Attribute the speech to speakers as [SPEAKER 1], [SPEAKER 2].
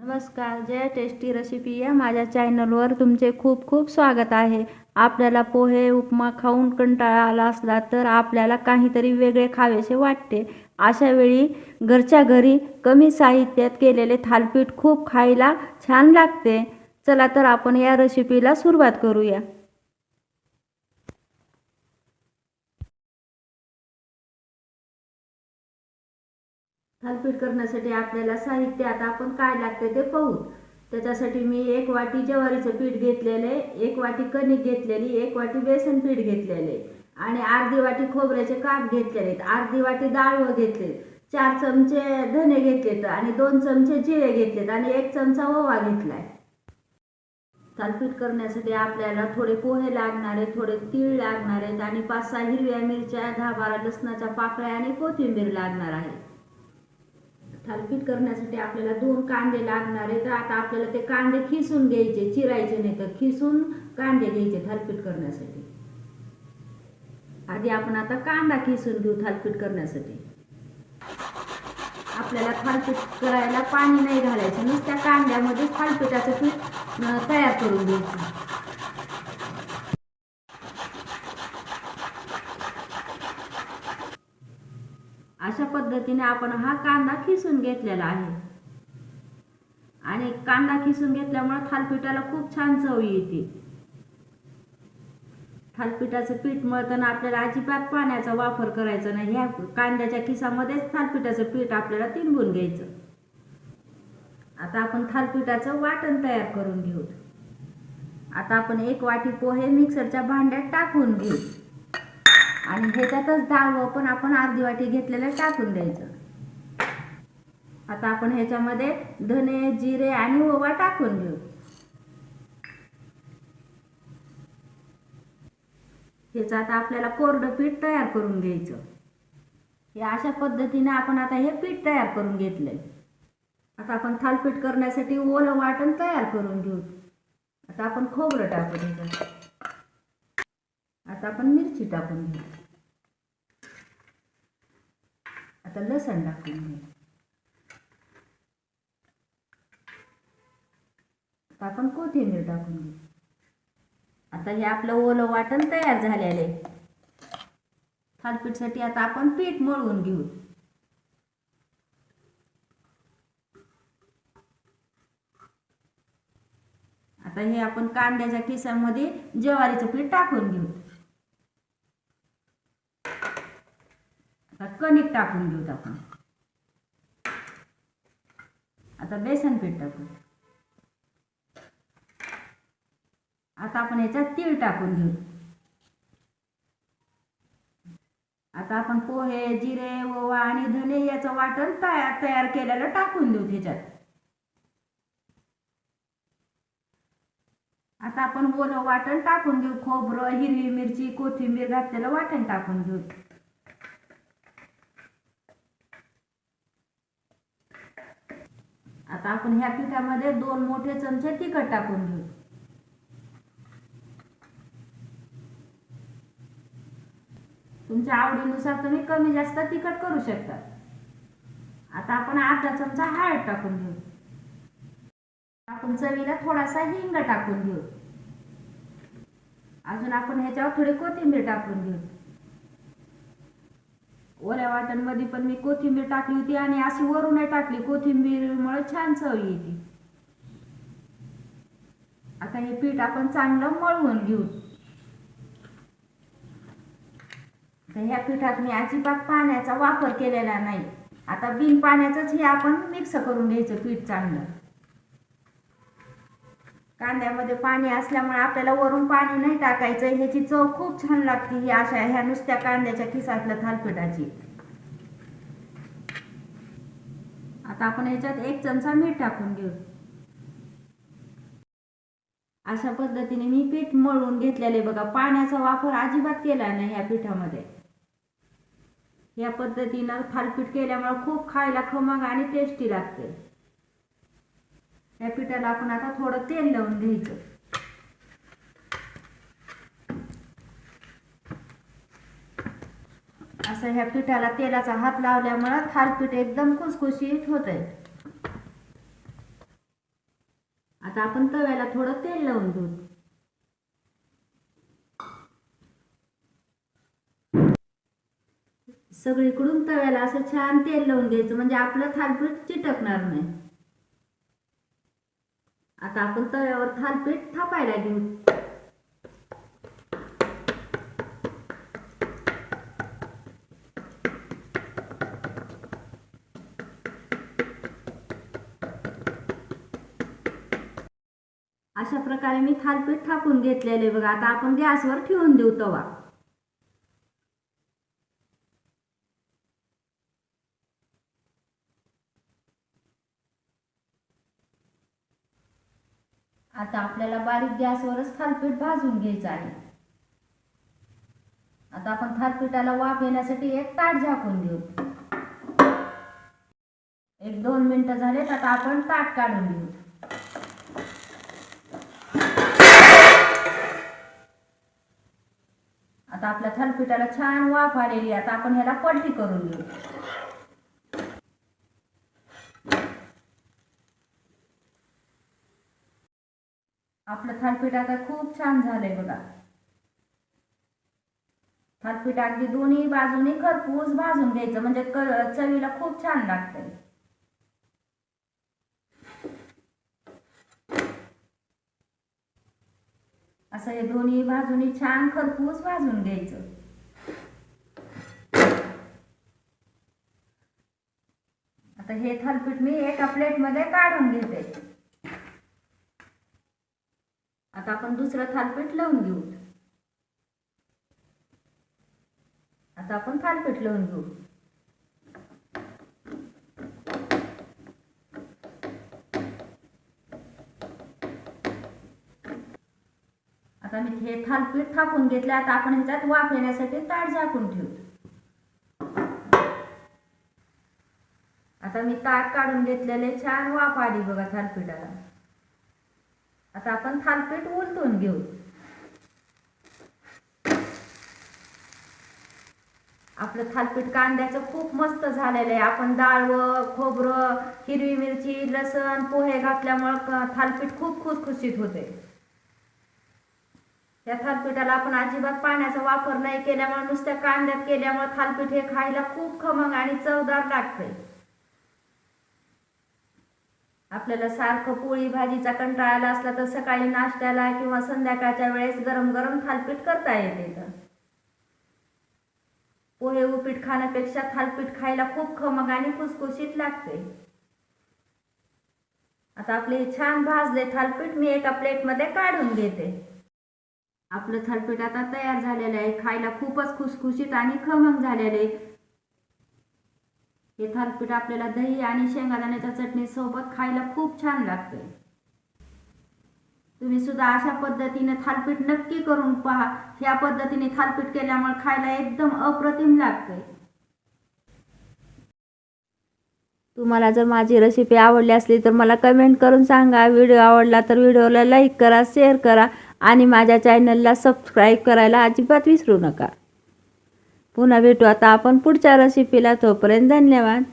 [SPEAKER 1] नमस्कार, जय tasty recipe या माझ्या चॅनलवर तुमचे खूप खूप स्वागत आहे. आपल्याला पोहे उपमा खाऊन कंटाळा आला असला तर आपल्याला काहीतरी वेगळे खावेसे वाटते. अशा वेळी घरच्या घरी कमी साहित्यात केलेले थालीपीठ खूप खायला छान लागते. चला तर आपण या रेसिपीला सुरुवात करूया. थालीपीठ करण्यासाठी आपल्याला साहित्य आता आपण काय लागते ते पाहू. त्याच्यासाठी मी 1 वाटी ज्वारीचं पीठ घेतलेले, 1 वाटी कणिक घेतलेली, 1 वाटी बेसन पीठ घेतलेले आणि अर्धी वाटी खोबऱ्याचे काप घेतलेले, अर्धी वाटी डाळ घेतले, 4 चमचे धने घेतलेत आणि 2 चमचे जिरे घेतलेत आणि 1 चमचा ओवा घेतलाय. थालीपीठ करण्यासाठी आपल्याला थोडे पोहे लागणार आहेत, थोडे तीळ लागणार आहेत आणि 5-6 हिरव्या मिरच्या, 10-12 लसणाच्या पाकळ्या आणि कोथिंबीर लागणार आहे. थालीपीठ करण्यासाठी आपल्याला 2 कांदे लागणार आहेत. तर आता आपल्याला ते कांदे खिसून घ्यायचे, चिरायचे नाही तर खिसून कांदे घ्यायचे थालीपीठ करण्यासाठी. आधी आपण आता कांदा खिसून घेऊ थालीपीठ करण्यासाठी. आपल्याला थालीपीठ करायला पाणी नाही घालायचं, नुसत्या कांद्यामध्ये थालीपीठाचं पीठ तयार करून घ्यायचं. अशा पद्धतीने आपण हा कांदा खिसून घेतलेला आहे आणि कांदा खिसून घेतल्यामुळे थालीपीठाला खूप छान चव येते. थालीपीठाचं पीठ मळताना आपल्याला अजिबात पाण्याचा वापर करायचा नाही. ह्या कांद्याच्या खिसामध्येच थालीपीठाचं पीठ आपल्याला तिंबून घ्यायचं. आता आपण थालीपीठाचं वाटण तयार करून घेऊ. आता आपण 1 वाटी पोहे मिक्सरच्या भांड्यात टाकून घेऊ आणि ह्याच्यातच डाळ पण आपण अर्धी वाटी घेतलेलं टाकून द्यायचं. आता आपण ह्याच्यामध्ये धने, जिरे आणि ओवा टाकून घेऊ. ह्याचं आता आपल्याला कोरडं पीठ तयार करून घ्यायचं. हे अशा पद्धतीने आपण आता हे पीठ तयार करून घेतलंय. आता आपण थालीपीठ करण्यासाठी ओलं वाटण तयार करून घेऊ. आता आपण खोबरं टाकून घेऊ. आता आपण मिरची टाकून घेऊ. आता लसण टाकून घेऊ. आता आपण कोथिंबीर टाकून घेऊ. आता हे आपलं ओलं वाटण तयार झालेलं आहे. थालीपीठसाठी आता आपण पीठ मळून घेऊ. आता हे आपण कांद्याच्या खिसामध्ये ज्वारीचं पीठ टाकून घेऊ. आता कणिक टाकून घेऊ आपण. आता बेसन पीठ टाकू. आता आपण याच्यात तीळ टाकून घेऊ. आता आपण पोहे, जिरे, ओवा आणि धने याचं वाटण तयार केलेलं टाकून देऊ त्याच्यात. आता आपण ओलं वाटण टाकून घेऊ. खोबरं, हिरवी मिरची, कोथिंबीर घातलेलं वाटण टाकून घेऊ. आता आपण ह्या पिठामध्ये 2 मोठे चमचे तिखट टाकून घेऊ. तुमच्या आवडीनुसार तुम्ही कमी जास्त तिखट करू शकता. आता आपण अर्धा चमचा हळद टाकून घेऊ. आपण चवीला थोडासा हिंग टाकून घेऊ. अजून आपण ह्याच्यावर थोडी कोथिंबीर टाकून घेऊ. ओल्या वाटणमध्ये पण मी कोथिंबीर टाकली होती आणि अशी वरूनही टाकली. कोथिंबीरमुळे छान चव येते. आता हे पीठ आपण चांगलं मळवून घेऊ. तर ह्या पिठात मी अजिबात पाण्याचा वापर केलेला नाही. आता बिन पाण्याचंच हे आपण मिक्स करून घ्यायचं पीठ चांगलं. कांद्यामध्ये पाणी असल्यामुळे आपल्याला वरून पाणी नाही टाकायचं. ह्याची चव खूप छान लागते ही अशा ह्या नुसत्या कांद्याच्या खिसातल्या थालीपीठाची. आता आपण ह्याच्यात 1 चमचा मीठ टाकून घेऊ. अशा पद्धतीने मी पीठ मळून घेतलेले बघा. पाण्याचा वापर अजिबात केला नाही ह्या पिठामध्ये. या पद्धतीनं थालीपीठ केल्यामुळे खूप खायला खमंग आणि टेस्टी लागते. या पिठाला आपण आता थोडं तेल लावून घ्यायचं. असं ह्या पिठाला तेलाचा हात लावल्यामुळे थालीपीठ एकदम खुसखुशीत होतंय. आता आपण तव्याला थोडं तेल लावून घेऊ. सगळीकडून तव्याला असं छान तेल लावून घ्यायचं, म्हणजे आपलं थालीपीठ चिटकणार नाही. आता आपण तव्यावर थालीपीठ थापायला घेऊ. अशा प्रकारे मी थालीपीठ थापून घेतलेले बघा. आता आपण गॅसवर ठेवून देऊ तवा. आता आपल्याला बारीक गॅसवरच थालीपीठ भाजून घ्यायचं आहे. आता आपण थालीपीठाला वाफ येण्यासाठी एक ताट झाकून घेऊ. 1-2 मिनिटं झालेत. आता आपण ताट काढून घेऊ. आता आपल्या थालीपीठाला छान वाफ आलेली. आता आपण ह्याला पलटी करून घेऊ. आपलं थालीपीठ आता खूप छान झालंय बघा. थालीपीठ अगदी दोन्ही बाजूनी खरपूस भाजून घ्यायचं, म्हणजे चवीला खूप छान लागतंय. असं हे दोन्ही बाजूनी छान खरपूस भाजून घ्यायचं. आता हे थालीपीठ मी एका प्लेटमध्ये काढून घेते. आता आपण दुसरं थालीपीठ लावून घेऊ. आता आपण थालीपीठ लावून घेऊ. आता मी हे थालीपीठ थापून घेतले. आता आपण ह्याच्यात वाफ येण्यासाठी ताट झाकून ठेवू. आता मी ताट काढून घेतलेले, छान वाफ आली बघा थालीपीठाला. आता आपण थालीपीठ उलटून घेऊ. आपलं थालीपीठ कांद्याचं खूप मस्त झालेलं आहे. आपण डाळ, खोबरं, हिरवी मिरची, लसण, पोहे घातल्यामुळं थालीपीठ खूप खुसखुशीत होते. या थालीपीठाला आपण अजिबात पाण्याचा वापर नाही केल्यामुळे, नुसत्या कांद्यात केल्यामुळे थालीपीठ हे खायला खूप खमंग आणि चवदार लागते. आपल्याला सारखं पोळी भाजीचा कंटाळा आला असला तर सकाळी नाश्त्याला किंवा संध्याकाळच्या वेळेस गरम गरम थालीपीठ करता येते. पोहे उपीट खाण्यापेक्षा थालीपीठ खायला खूप खमंग आणि खुसखुशीत लागते. आता आपले छान भाजले थालीपीठ मी एका प्लेटमध्ये काढून घेते. आपलं थालीपीठ आता तयार झालेलं आहे. खायला खूपच खुसखुशीत आणि खमंग झालेले आहे. हे थालीपीठ आपल्याला दही आणि शेंगदाण्याच्या चटणी सोबत खायला खूप छान लागते. तुम्ही सुद्धा अशा पद्धतीने थालीपीठ नक्की करून पहा. ह्या पद्धतीने थालीपीठ केल्यामुळे खायला एकदम अप्रतिम लागते. तुम्हाला जर माझी रेसिपी आवडली असली तर मला कमेंट करून सांगा. व्हिडिओ आवडला तर व्हिडिओला लाईक करा, शेअर करा आणि माझ्या चॅनलला सबस्क्राईब करायला अजिबात विसरू नका. पुन्हा भेटू आता आपण पुढच्या रेसिपीला. तोपर्यंत धन्यवाद.